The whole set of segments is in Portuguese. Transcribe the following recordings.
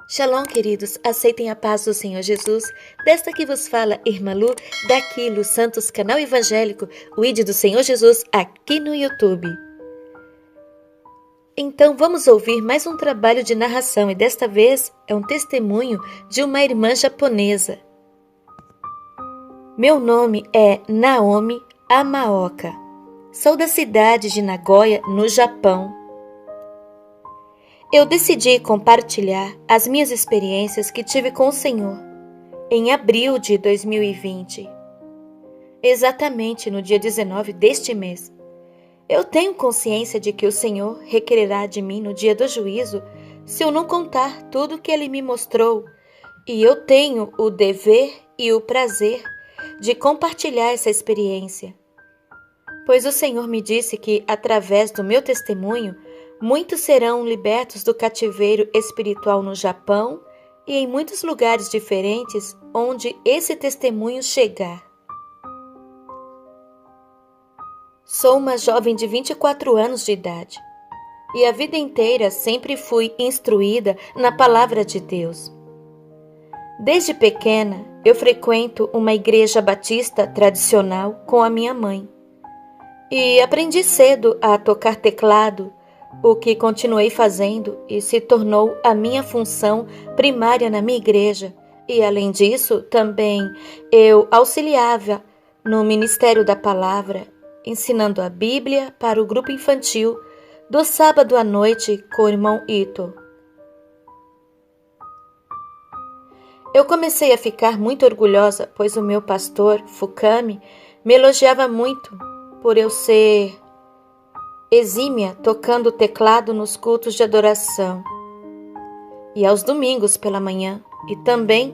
Shalom, queridos, aceitem a paz do Senhor Jesus. Desta que vos fala, Irmã Lu, daqui, Lu Santos, canal evangélico, o ID do Senhor Jesus, aqui no YouTube. Então vamos ouvir mais um trabalho de narração e desta vez é um testemunho de uma irmã japonesa. Meu nome é Naomi Amaoka. Sou da cidade de Nagoya, no Japão. Eu decidi compartilhar as minhas experiências que tive com o Senhor em abril de 2020, exatamente no dia 19 deste mês. Eu tenho consciência de que o Senhor requererá de mim no dia do juízo se eu não contar tudo o que Ele me mostrou, e eu tenho o dever e o prazer de compartilhar essa experiência. Pois o Senhor me disse que, através do meu testemunho, muitos serão libertos do cativeiro espiritual no Japão e em muitos lugares diferentes onde esse testemunho chegar. Sou uma jovem de 24 anos de idade e a vida inteira sempre fui instruída na palavra de Deus. Desde pequena, eu frequento uma igreja batista tradicional com a minha mãe e aprendi cedo a tocar teclado, o que continuei fazendo e se tornou a minha função primária na minha igreja. E, além disso, também eu auxiliava no Ministério da Palavra, ensinando a Bíblia para o grupo infantil do sábado à noite com o irmão Ito. Eu comecei a ficar muito orgulhosa, pois o meu pastor, Fukami, me elogiava muito por eu ser exímia tocando teclado nos cultos de adoração e aos domingos pela manhã, e também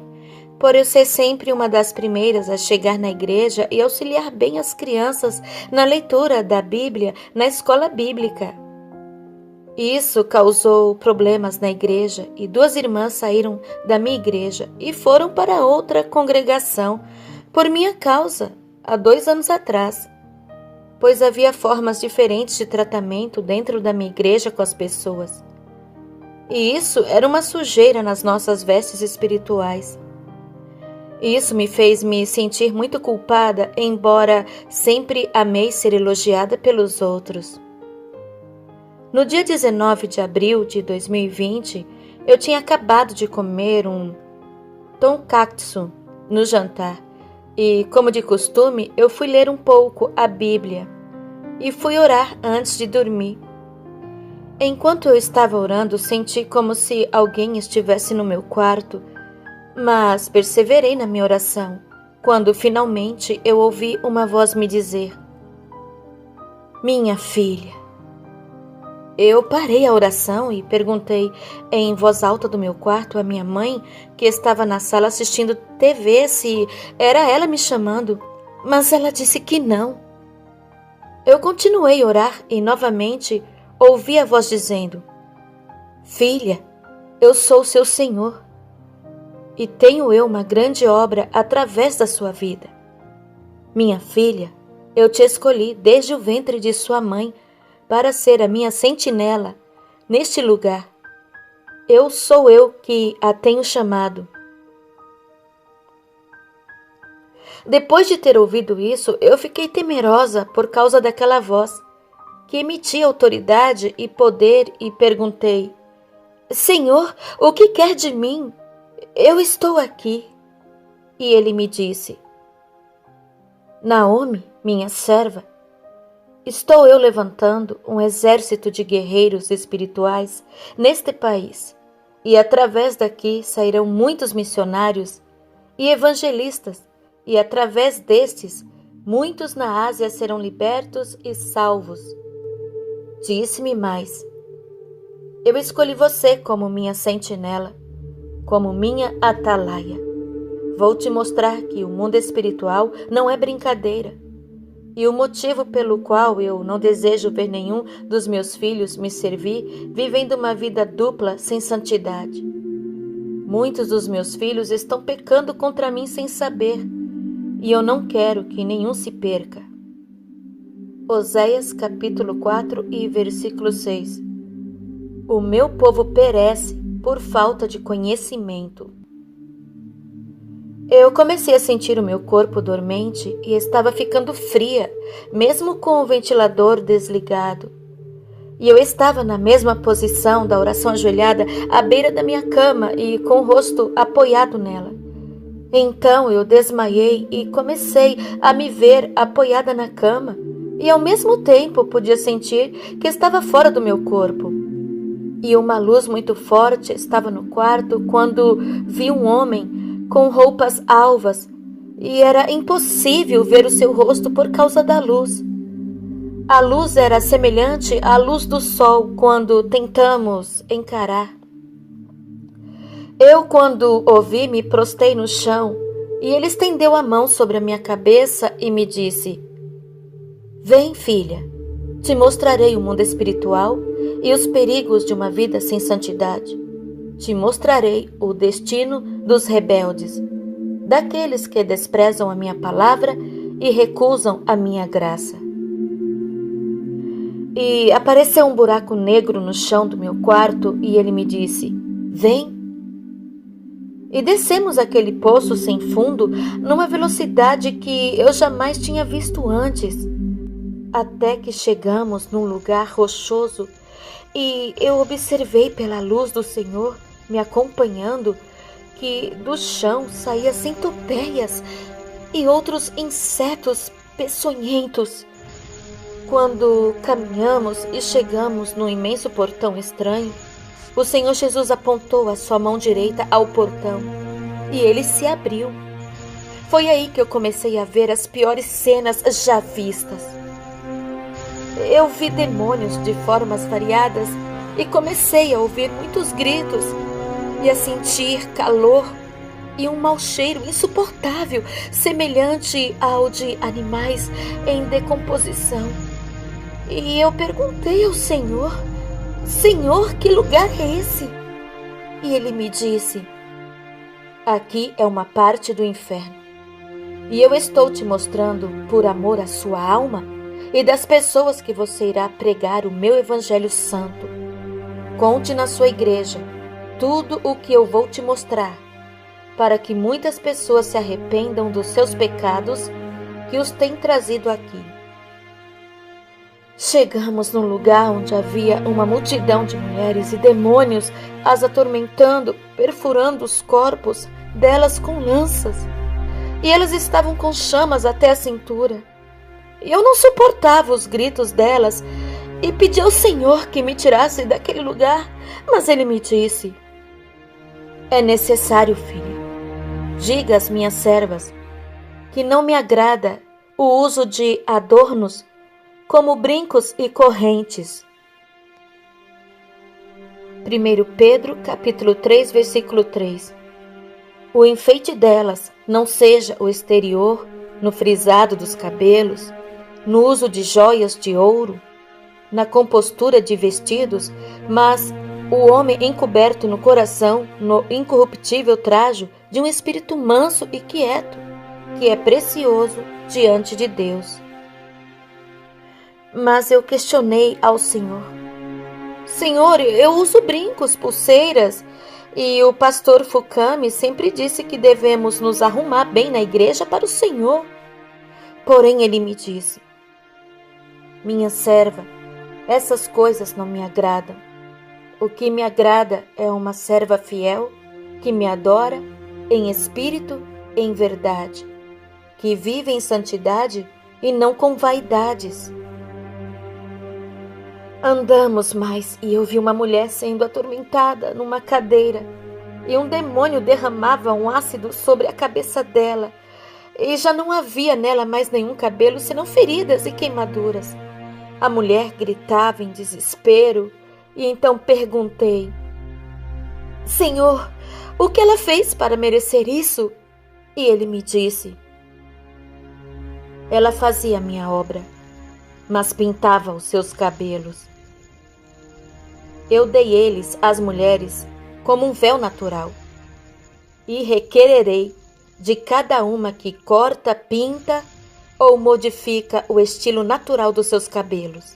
por eu ser sempre uma das primeiras a chegar na igreja e auxiliar bem as crianças na leitura da Bíblia na escola bíblica. Isso causou problemas na igreja e 2 irmãs saíram da minha igreja e foram para outra congregação por minha causa há 2 anos atrás, pois havia formas diferentes de tratamento dentro da minha igreja com as pessoas. E isso era uma sujeira nas nossas vestes espirituais. Isso me fez me sentir muito culpada, embora sempre amei ser elogiada pelos outros. No dia 19 de abril de 2020, eu tinha acabado de comer um tonkatsu no jantar e, como de costume, eu fui ler um pouco a Bíblia e fui orar antes de dormir. Enquanto eu estava orando, senti como se alguém estivesse no meu quarto, mas perseverei na minha oração, quando finalmente eu ouvi uma voz me dizer: "Minha filha." Eu parei a oração e perguntei em voz alta do meu quarto à minha mãe, que estava na sala assistindo TV, se era ela me chamando, mas ela disse que não. Eu continuei a orar e novamente ouvi a voz dizendo: "Filha, eu sou seu Senhor e tenho eu uma grande obra através da sua vida. Minha filha, eu te escolhi desde o ventre de sua mãe para ser a minha sentinela neste lugar. Sou eu que a tenho chamado." Depois de ter ouvido isso, eu fiquei temerosa por causa daquela voz, que emitia autoridade e poder, e perguntei: "Senhor, o que quer de mim? Eu estou aqui." E ele me disse: "Naomi, minha serva, estou eu levantando um exército de guerreiros espirituais neste país, e através daqui sairão muitos missionários e evangelistas, e através destes, muitos na Ásia serão libertos e salvos." Disse-me mais: "Eu escolhi você como minha sentinela, como minha atalaia. Vou te mostrar que o mundo espiritual não é brincadeira, e o motivo pelo qual eu não desejo ver nenhum dos meus filhos me servir vivendo uma vida dupla sem santidade. Muitos dos meus filhos estão pecando contra mim sem saber, e eu não quero que nenhum se perca." Oséias capítulo 4 e versículo 6. O meu povo perece por falta de conhecimento. Eu comecei a sentir o meu corpo dormente e estava ficando fria, mesmo com o ventilador desligado. E eu estava na mesma posição da oração ajoelhada à beira da minha cama e com o rosto apoiado nela. Então eu desmaiei e comecei a me ver apoiada na cama e ao mesmo tempo podia sentir que estava fora do meu corpo. E uma luz muito forte estava no quarto quando vi um homem com roupas alvas e era impossível ver o seu rosto por causa da luz. A luz era semelhante à luz do sol quando tentamos encarar. Eu, quando o vi, me prostei no chão e ele estendeu a mão sobre a minha cabeça e me disse: "Vem, filha, te mostrarei o mundo espiritual e os perigos de uma vida sem santidade. Te mostrarei o destino dos rebeldes, daqueles que desprezam a minha palavra e recusam a minha graça." E apareceu um buraco negro no chão do meu quarto e ele me disse: "Vem." E descemos aquele poço sem fundo numa velocidade que eu jamais tinha visto antes, até que chegamos num lugar rochoso e eu observei pela luz do Senhor me acompanhando que do chão saía centopeias e outros insetos peçonhentos. Quando caminhamos e chegamos num imenso portão estranho, o Senhor Jesus apontou a sua mão direita ao portão e ele se abriu. Foi aí que eu comecei a ver as piores cenas já vistas. Eu vi demônios de formas variadas e comecei a ouvir muitos gritos e a sentir calor e um mau cheiro insuportável, semelhante ao de animais em decomposição. E eu perguntei ao Senhor: "Senhor, que lugar é esse?" E ele me disse: "Aqui é uma parte do inferno. E eu estou te mostrando, por amor à sua alma e das pessoas que você irá pregar o meu evangelho santo. Conte na sua igreja tudo o que eu vou te mostrar, para que muitas pessoas se arrependam dos seus pecados que os têm trazido aqui." Chegamos num lugar onde havia uma multidão de mulheres e demônios as atormentando, perfurando os corpos delas com lanças. E elas estavam com chamas até a cintura. E eu não suportava os gritos delas e pedi ao Senhor que me tirasse daquele lugar, mas ele me disse: "É necessário, filha, diga às minhas servas que não me agrada o uso de adornos como brincos e correntes." 1 Pedro, capítulo 3, versículo 3. O enfeite delas não seja o exterior, no frisado dos cabelos, no uso de joias de ouro, na compostura de vestidos, mas o homem encoberto no coração, no incorruptível trajo de um espírito manso e quieto, que é precioso diante de Deus. Mas eu questionei ao Senhor: "Senhor, eu uso brincos, pulseiras, e o pastor Fukami sempre disse que devemos nos arrumar bem na igreja para o Senhor." Porém ele me disse: "Minha serva, essas coisas não me agradam. O que me agrada é uma serva fiel, que me adora em espírito e em verdade, que vive em santidade e não com vaidades." Andamos mais e eu vi uma mulher sendo atormentada numa cadeira e um demônio derramava um ácido sobre a cabeça dela e já não havia nela mais nenhum cabelo senão feridas e queimaduras. A mulher gritava em desespero e então perguntei: "Senhor, o que ela fez para merecer isso?" E ele me disse: "Ela fazia a minha obra, mas pintava os seus cabelos. Eu dei eles às mulheres como um véu natural e requererei de cada uma que corta, pinta ou modifica o estilo natural dos seus cabelos."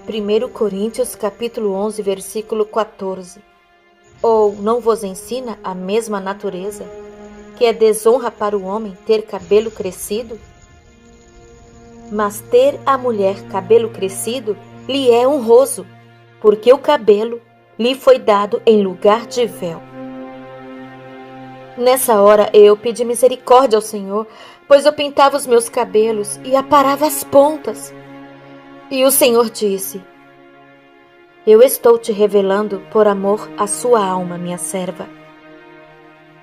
1 Coríntios capítulo 11, versículo 14. Ou não vos ensina a mesma natureza, que é desonra para o homem ter cabelo crescido? Mas ter a mulher cabelo crescido lhe é honroso, porque o cabelo lhe foi dado em lugar de véu. Nessa hora eu pedi misericórdia ao Senhor, pois eu pintava os meus cabelos e aparava as pontas. E o Senhor disse: eu estou te revelando por amor à sua alma, minha serva.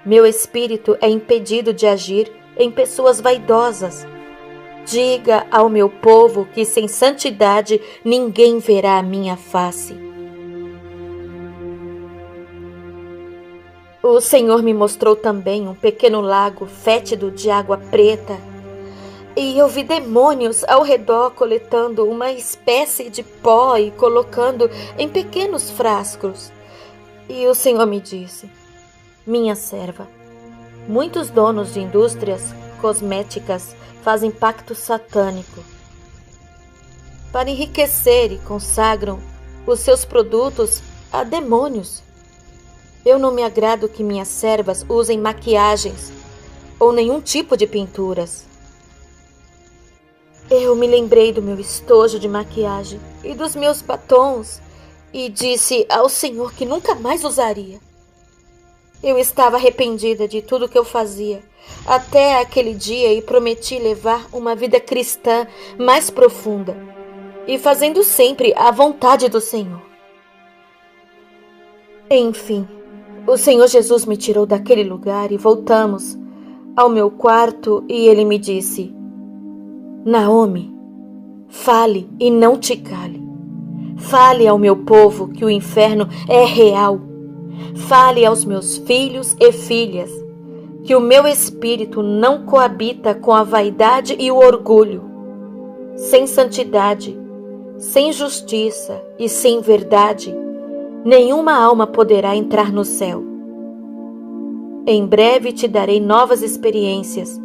Meu espírito é impedido de agir em pessoas vaidosas. Diga ao meu povo que sem santidade ninguém verá a minha face. O Senhor me mostrou também um pequeno lago fétido de água preta, e eu vi demônios ao redor coletando uma espécie de pó e colocando em pequenos frascos. E o Senhor me disse: minha serva, muitos donos de indústrias cosméticas fazem pacto satânico para enriquecer e consagram os seus produtos a demônios. Eu não me agrado que minhas servas usem maquiagens ou nenhum tipo de pinturas. Eu me lembrei do meu estojo de maquiagem e dos meus batons e disse ao Senhor que nunca mais usaria. Eu estava arrependida de tudo que eu fazia até aquele dia e prometi levar uma vida cristã mais profunda e fazendo sempre a vontade do Senhor. Enfim, o Senhor Jesus me tirou daquele lugar e voltamos ao meu quarto e ele me disse: Naomi, fale e não te cale. Fale ao meu povo que o inferno é real. Fale aos meus filhos e filhas que o meu espírito não coabita com a vaidade e o orgulho. Sem santidade, sem justiça e sem verdade, nenhuma alma poderá entrar no céu. Em breve te darei novas experiências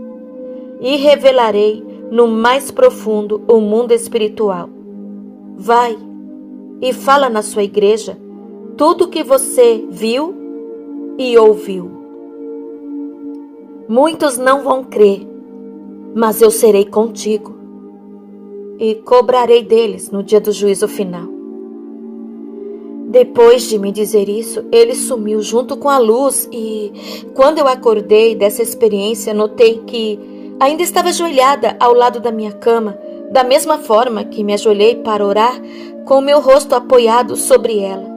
e revelarei no mais profundo o mundo espiritual. Vai e fala na sua igreja tudo o que você viu e ouviu. Muitos não vão crer, mas eu serei contigo e cobrarei deles no dia do juízo final. Depois de me dizer isso, ele sumiu junto com a luz e, quando eu acordei dessa experiência, notei que ainda estava ajoelhada ao lado da minha cama, da mesma forma que me ajoelhei para orar, com o meu rosto apoiado sobre ela.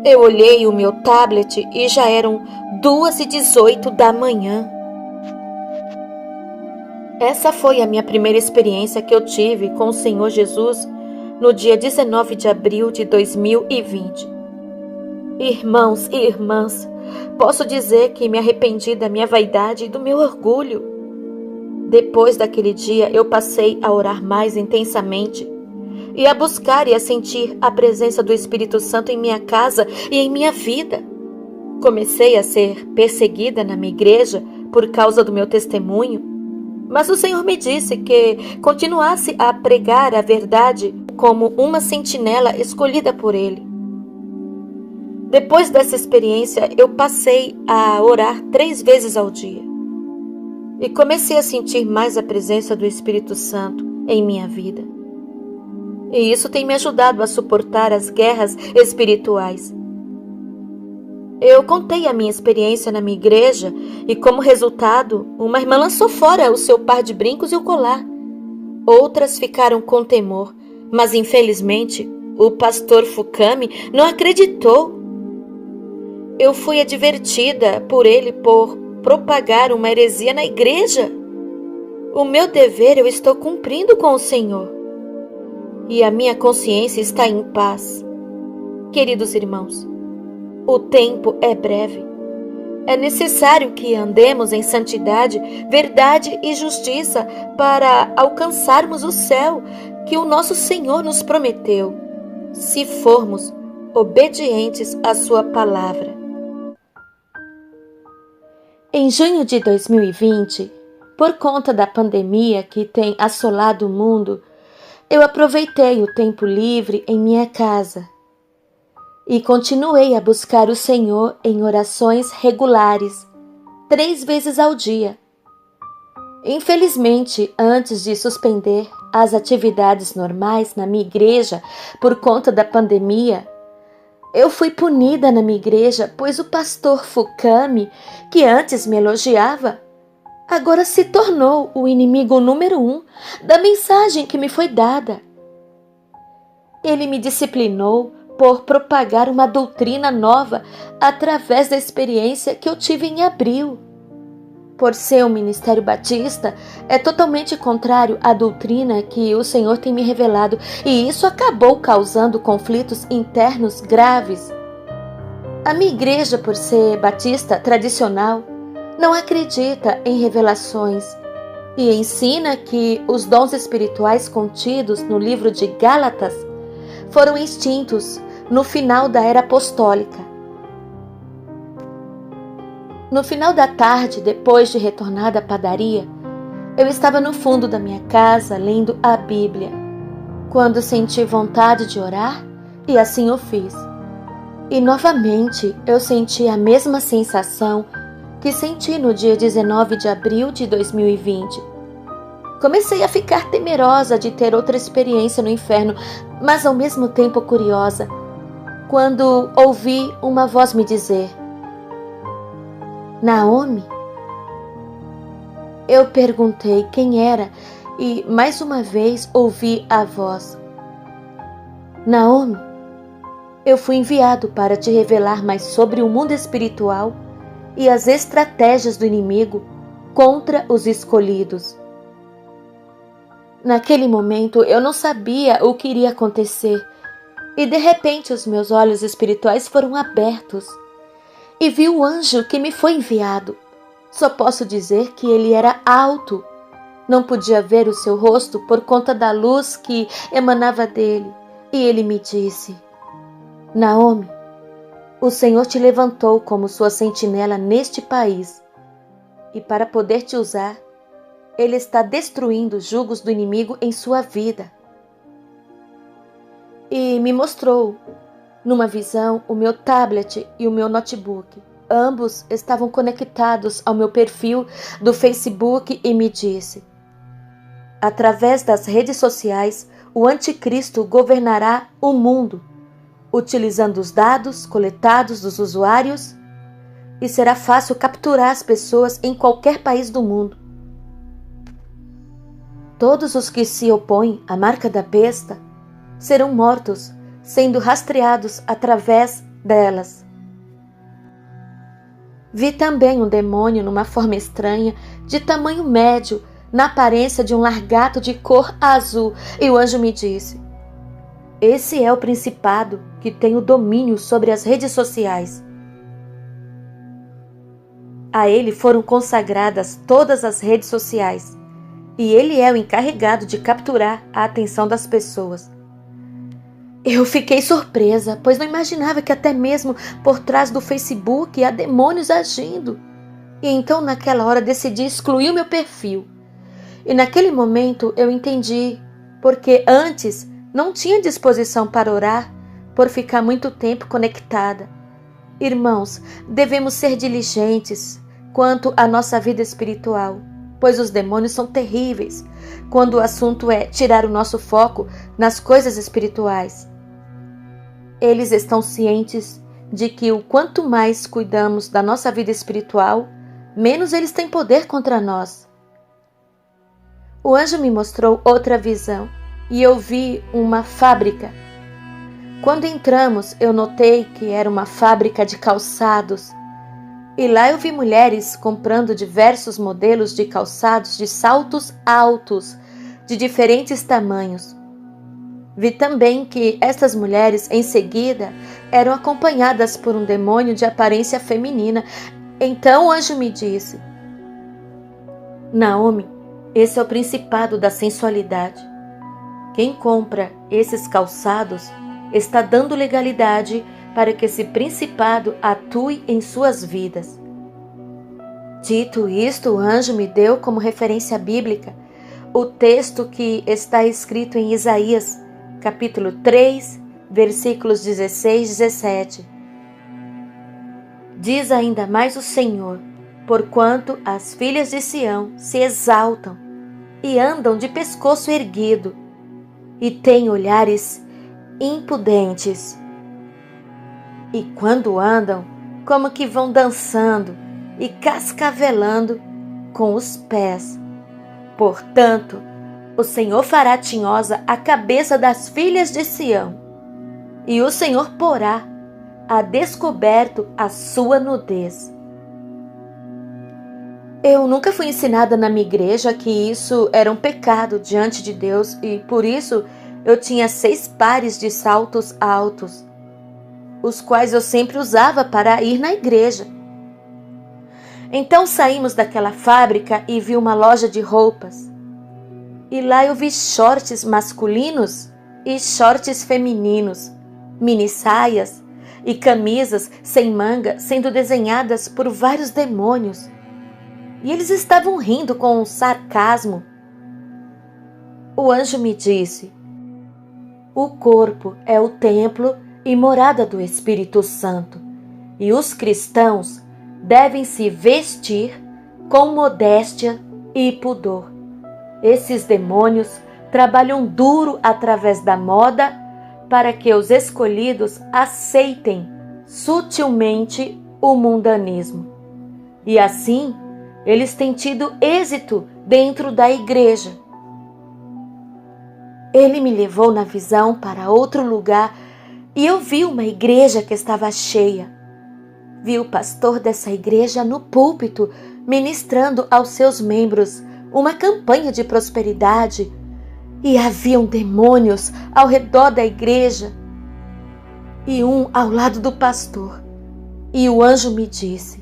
Eu olhei o meu tablet e já eram 2h18 da manhã. Essa foi a minha primeira experiência que eu tive com o Senhor Jesus no dia 19 de abril de 2020. Irmãos e irmãs, posso dizer que me arrependi da minha vaidade e do meu orgulho. Depois daquele dia, eu passei a orar mais intensamente e a buscar e a sentir a presença do Espírito Santo em minha casa e em minha vida. Comecei a ser perseguida na minha igreja por causa do meu testemunho, mas o Senhor me disse que continuasse a pregar a verdade como uma sentinela escolhida por Ele. Depois dessa experiência, eu passei a orar 3 vezes ao dia e comecei a sentir mais a presença do Espírito Santo em minha vida. E isso tem me ajudado a suportar as guerras espirituais. Eu contei a minha experiência na minha igreja e, como resultado, uma irmã lançou fora o seu par de brincos e o colar. Outras ficaram com temor, mas infelizmente o pastor Fukami não acreditou. Eu fui advertida por ele por propagar uma heresia na igreja. O meu dever eu estou cumprindo com o Senhor. E a minha consciência está em paz. Queridos irmãos, o tempo é breve. É necessário que andemos em santidade, verdade e justiça para alcançarmos o céu que o nosso Senhor nos prometeu, se formos obedientes à sua palavra. Em junho de 2020, por conta da pandemia que tem assolado o mundo, Eu aproveitei o tempo livre em minha casa e continuei a buscar o Senhor em orações regulares, 3 vezes ao dia. Infelizmente, antes de suspender as atividades normais na minha igreja por conta da pandemia, eu fui punida na minha igreja, pois o pastor Fukami, que antes me elogiava, agora se tornou o inimigo número 1 da mensagem que me foi dada. Ele me disciplinou por propagar uma doutrina nova através da experiência que eu tive em abril. Por ser um ministério batista, é totalmente contrário à doutrina que o Senhor tem me revelado, e isso acabou causando conflitos internos graves. A minha igreja, por ser batista tradicional, não acredita em revelações e ensina que os dons espirituais contidos no livro de Gálatas foram extintos no final da era apostólica. No final da tarde, depois de retornar da padaria, eu estava no fundo da minha casa lendo a Bíblia, quando senti vontade de orar e assim o fiz. E novamente eu senti a mesma sensação que senti no dia 19 de abril de 2020. Comecei a ficar temerosa de ter outra experiência no inferno, mas ao mesmo tempo curiosa, quando ouvi uma voz me dizer: Naomi? Eu perguntei quem era e mais uma vez ouvi a voz: Naomi, eu fui enviado para te revelar mais sobre o mundo espiritual e as estratégias do inimigo contra os escolhidos. Naquele momento eu não sabia o que iria acontecer e de repente os meus olhos espirituais foram abertos e vi o anjo que me foi enviado. Só posso dizer que ele era alto. Não podia ver o seu rosto por conta da luz que emanava dele. E ele me disse: Naomi, o Senhor te levantou como sua sentinela neste país. E para poder te usar, Ele está destruindo os jugos do inimigo em sua vida. E me mostrou numa visão o meu tablet e o meu notebook. Ambos estavam conectados ao meu perfil do Facebook e me disse: através das redes sociais, o anticristo governará o mundo, utilizando os dados coletados dos usuários, e será fácil capturar as pessoas em qualquer país do mundo. Todos os que se opõem à marca da besta serão mortos, sendo rastreados através delas. Vi também um demônio numa forma estranha, de tamanho médio, na aparência de um largato de cor azul, e o anjo me disse: esse é o principado que tem o domínio sobre as redes sociais. A ele foram consagradas todas as redes sociais, e ele é o encarregado de capturar a atenção das pessoas. Eu fiquei surpresa, pois não imaginava que até mesmo por trás do Facebook há demônios agindo. E então naquela hora decidi excluir o meu perfil. E naquele momento eu entendi, porque antes não tinha disposição para orar por ficar muito tempo conectada. Irmãos, devemos ser diligentes quanto à nossa vida espiritual, pois os demônios são terríveis quando o assunto é tirar o nosso foco nas coisas espirituais. Eles estão cientes de que o quanto mais cuidamos da nossa vida espiritual, menos eles têm poder contra nós. O anjo me mostrou outra visão e eu vi uma fábrica. Quando entramos, eu notei que era uma fábrica de calçados. E lá eu vi mulheres comprando diversos modelos de calçados de saltos altos, de diferentes tamanhos. Vi também que estas mulheres, em seguida, eram acompanhadas por um demônio de aparência feminina. Então o anjo me disse: Naomi, esse é o principado da sensualidade. Quem compra esses calçados está dando legalidade para que esse principado atue em suas vidas. Dito isto, o anjo me deu como referência bíblica o texto que está escrito em Isaías, capítulo 3, versículos 16 e 17. Diz ainda mais o Senhor: porquanto as filhas de Sião se exaltam e andam de pescoço erguido e têm olhares impudentes. E quando andam, como que vão dançando e cascavelando com os pés. Portanto, o Senhor fará tinhosa a cabeça das filhas de Sião, e o Senhor porá a descoberto a sua nudez. Eu nunca fui ensinada na minha igreja que isso era um pecado diante de Deus e por isso eu tinha 6 pares de saltos altos, os quais eu sempre usava para ir na igreja. Então saímos daquela fábrica e vi uma loja de roupas. E lá eu vi shorts masculinos e shorts femininos, mini saias e camisas sem manga sendo desenhadas por vários demônios. E eles estavam rindo com um sarcasmo. O anjo me disse: o corpo é o templo e morada do Espírito Santo, e os cristãos devem se vestir com modéstia e pudor. Esses demônios trabalham duro através da moda para que os escolhidos aceitem sutilmente o mundanismo. E assim, eles têm tido êxito dentro da igreja. Ele me levou na visão para outro lugar e eu vi uma igreja que estava cheia. Vi o pastor dessa igreja no púlpito ministrando aos seus membros uma campanha de prosperidade e haviam demônios ao redor da igreja e um ao lado do pastor. E o anjo me disse: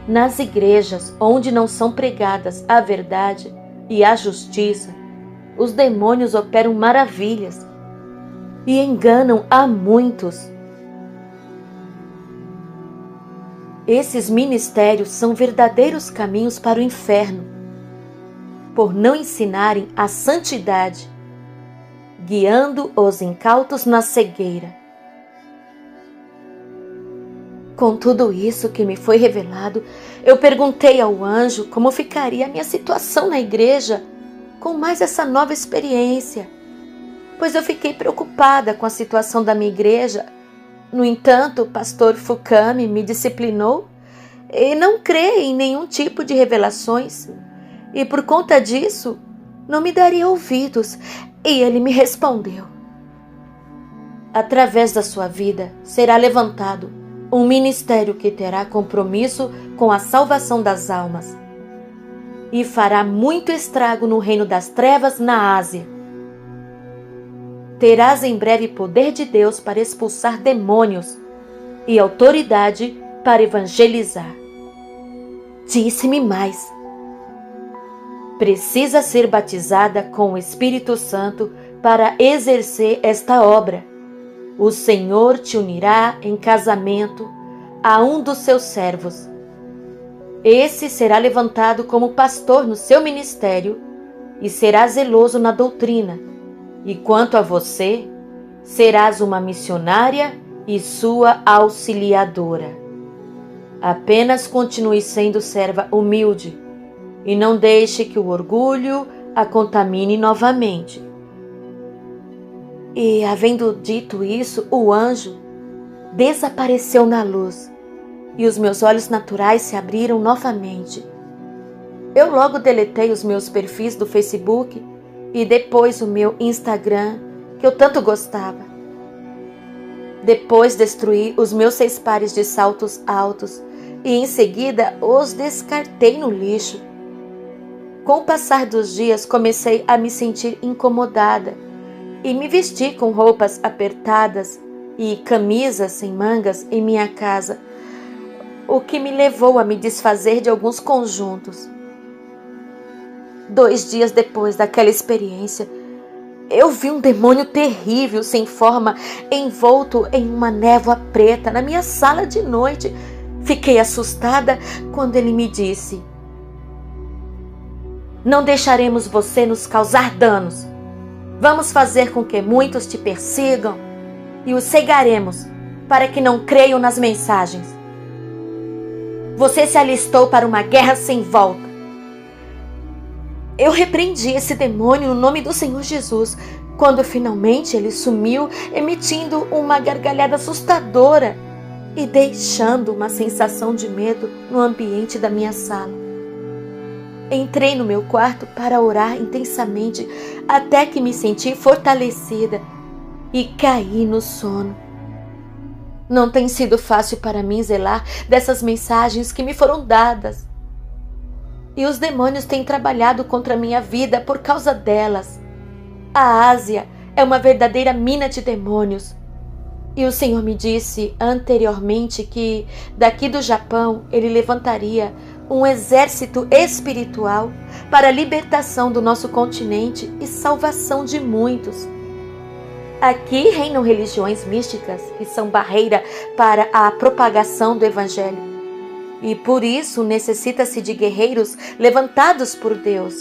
nas igrejas onde não são pregadas a verdade e a justiça, os demônios operam maravilhas e enganam a muitos. Esses ministérios são verdadeiros caminhos para o inferno, por não ensinarem a santidade, guiando os incautos na cegueira. Com tudo isso que me foi revelado, eu perguntei ao anjo como ficaria a minha situação na igreja com mais essa nova experiência, pois eu fiquei preocupada com a situação da minha igreja. No entanto, o pastor Fukami me disciplinou e não crê em nenhum tipo de revelações, e por conta disso, não me daria ouvidos, e ele me respondeu: através da sua vida será levantado um ministério que terá compromisso com a salvação das almas e fará muito estrago no reino das trevas na Ásia. Terás em breve poder de Deus para expulsar demônios e autoridade para evangelizar. Disse-me mais: precisa ser batizada com o Espírito Santo para exercer esta obra. O Senhor te unirá em casamento a um dos seus servos. Esse será levantado como pastor no seu ministério e será zeloso na doutrina. E quanto a você, serás uma missionária e sua auxiliadora. Apenas continue sendo serva humilde e não deixe que o orgulho a contamine novamente. E, havendo dito isso, o anjo desapareceu na luz e os meus olhos naturais se abriram novamente. Eu logo deletei os meus perfis do Facebook e depois o meu Instagram, que eu tanto gostava. Depois destruí os meus 6 pares de saltos altos e em seguida os descartei no lixo. Com o passar dos dias comecei a me sentir incomodada e me vesti com roupas apertadas e camisas sem mangas em minha casa, o que me levou a me desfazer de alguns conjuntos. 2 dias depois daquela experiência, eu vi um demônio terrível, sem forma, envolto em uma névoa preta na minha sala de noite. Fiquei assustada quando ele me disse: Não deixaremos você nos causar danos. Vamos fazer com que muitos te persigam e os cegaremos para que não creiam nas mensagens. Você se alistou para uma guerra sem volta. Eu repreendi esse demônio no nome do Senhor Jesus, quando finalmente ele sumiu, emitindo uma gargalhada assustadora e deixando uma sensação de medo no ambiente da minha sala. Entrei no meu quarto para orar intensamente até que me senti fortalecida e caí no sono. Não tem sido fácil para mim zelar dessas mensagens que me foram dadas. E os demônios têm trabalhado contra a minha vida por causa delas. A Ásia é uma verdadeira mina de demônios. E o Senhor me disse anteriormente que daqui do Japão ele levantaria um exército espiritual para a libertação do nosso continente e salvação de muitos. Aqui reinam religiões místicas que são barreira para a propagação do Evangelho. E por isso necessita-se de guerreiros levantados por Deus.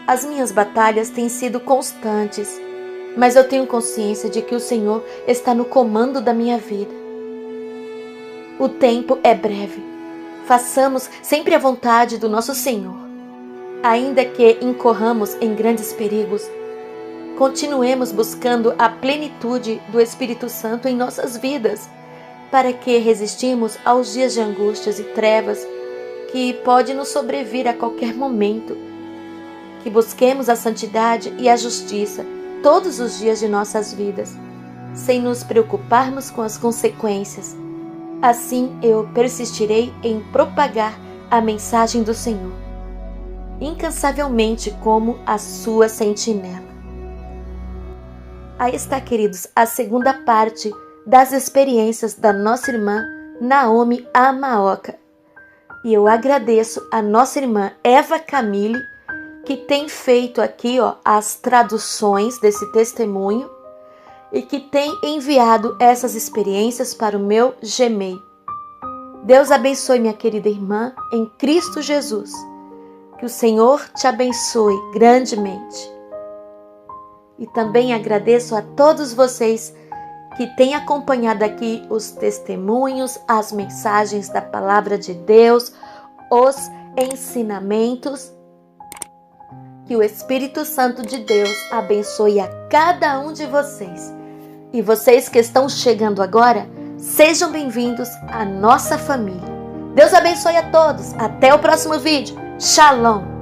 As minhas batalhas têm sido constantes, mas eu tenho consciência de que o Senhor está no comando da minha vida. O tempo é breve. Façamos sempre a vontade do nosso Senhor. Ainda que incorramos em grandes perigos, continuemos buscando a plenitude do Espírito Santo em nossas vidas, para que resistimos aos dias de angústias e trevas que pode nos sobrevir a qualquer momento. Que busquemos a santidade e a justiça todos os dias de nossas vidas, sem nos preocuparmos com as consequências. Assim eu persistirei em propagar a mensagem do Senhor, incansavelmente como a sua sentinela. Aí está, queridos, a segunda parte das experiências da nossa irmã Naomi Amaoka. E eu agradeço a nossa irmã Eva Camille, que tem feito aqui as traduções desse testemunho e que tem enviado essas experiências para o meu Gmail. Deus abençoe minha querida irmã em Cristo Jesus. Que o Senhor te abençoe grandemente. E também agradeço a todos vocês que têm acompanhado aqui os testemunhos, as mensagens da Palavra de Deus, os ensinamentos. Que o Espírito Santo de Deus abençoe a cada um de vocês. E vocês que estão chegando agora, sejam bem-vindos à nossa família. Deus abençoe a todos. Até o próximo vídeo. Shalom!